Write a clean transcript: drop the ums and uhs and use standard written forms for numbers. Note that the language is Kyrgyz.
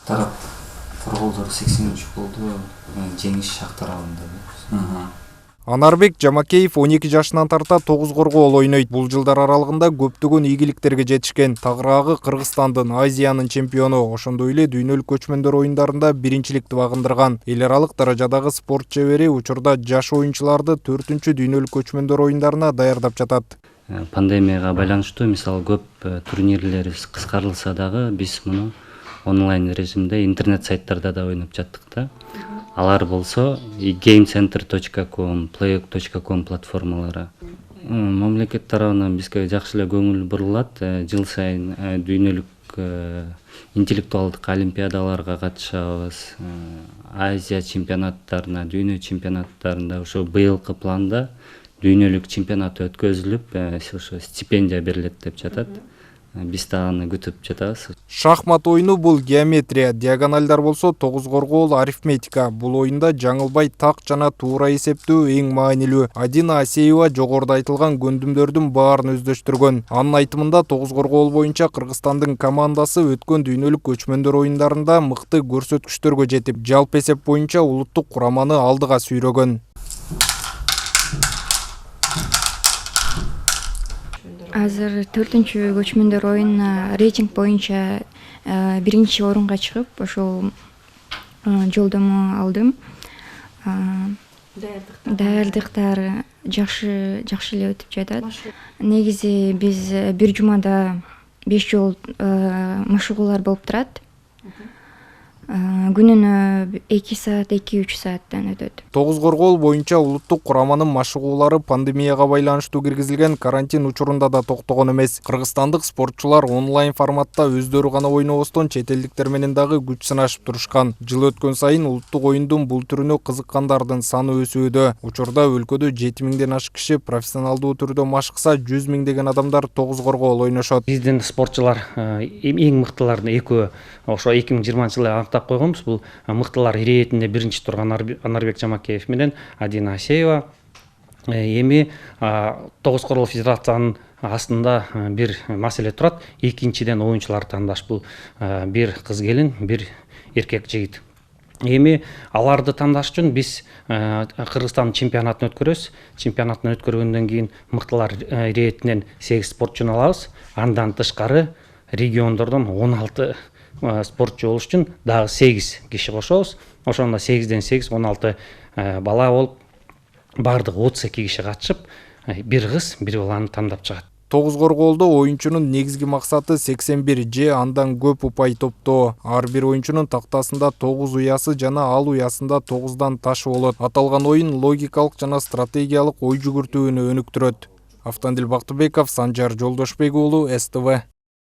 тарап футболдор 83 болду. Жеңиш шактарабында. Анарбек Жамакеев 12 жашынан тарта 9 коргоол ойнойт. Бул жылдар аралыгында көптөгөн ийгиликтерге жетишкен. Тагыраагы Кыргызстандын, Азиянын чемпиону, ошондой эле дүйнөлүк көчмөндөр оюндарында биринчиликти багындырган. Эл аралык даражадагы спорт чебери учурда жаш оюнчуларды 4-чү дүйнөлүк көчмөндөр оюндарына даярдап жатат. Пандемияга байланыштуу мисалы көп турнирлер кыскарылса дагы биз муну онлайн режимде интернет сайттарда да ойноп жаттык да. Алар болсо gamecenter.com, playok.com платформалары. Мамлекет тарабынан бизге жакшы эле көңүл бурулат. Жыл сайын дүйнөлүк интеллектуалдык олимпиадаларга катышабыз. Азия чемпионаттарына, дүйнө чемпионаттарында ошо быйылкы планда дүйнөлүк чемпионат өткөзүлүп, ошо стипендия берилет деп жатат. Биз да аны күтүп жатабыз. Шахмат оюну бул геометрия, диагоналдар болсо 9 коргоол арифметика. Бул оюнда жаңылбай так жана туура эсептөө эң маанилүү. Адина Асеева жогоруда айтылган көндүмдөрдүн баарын өздөштүргөн. Анын айтымында 9 коргоол боюнча Кыргызстандын командасы өткөн дүйнөлүк көчмөндөр оюндарында мыкты көрсөткүчтөргө жетип, жалпы эсеп боюнча улуттук кураманы алдыга сүйрөгөн. Азыр 4-чү көчмөндөр оюнуна рейтинг боюнча биринчи орунга чыгып, ошол жолдомо алдым. Даярдыктар жакшы эле өтүп жатат. Негизи биз бир жумада 5 жол машыгуулар болуп турат. Күнүнө 2 саат, 2-3 сааттан өтөт. 9 коргоол боюнча улуттук кураманын машыгуулары пандемияга байланыштуу киргизилген карантин учурунда да токтогон эмес. Кыргызстандык спортчулар онлайн форматта өздөрү гана ойнобостон чет элдиктер менен дагы күч сынашып турушкан. Жыл өткөн сайын улуттук оюндун бул түрүнө кызыккандардын саны өсүүдө. Учурда өлкөдө 7000ден ашык киши профессионалдуу түрдө машыкса, 100 миңдеген адамдар 9 коргоол ойношот. Биздин спортчулар эң мыктыларын экөө ошо 2020-жылы аныктап койгонбуз. Бул мыктылар иретинде биринчи турган Анарбек Жамакеев менен Адина Асеева. Эми 9 коргоол федерациянын астында бир маселе турат. Экинчиден оюнчулар тандаш. Бул бир кыз келин, бир эркек жигит. Эми аларды тандаш үчүн биз Кыргызстан чемпионатын өткөрөбүз. Чемпионатын өткөргөндөн кийин мыктылар иретинен 8 спортчуну алабыз. Андан тышкары региондордон 16 спортчу болуш үчүн дагы 8 киши кошобуз. Ошондо 8ден 8 16 бала болуп, бардыгы 32 киши катышып, бир кыз, бир баланы тандап чыгат. 9 коргоолдо оюнчунун негизги максаты 81 же андан көп упай топтоо. Ар бир оюнчунун тактасында 9 уясы жана ал уясында 9дан ташы болот. Аталган оюн логикалык жана стратегиялык ой жүгүртүүнү өнүктүрөт. Автандил Бактыбеков, Санжар Жолдошбек уулу, СТВ.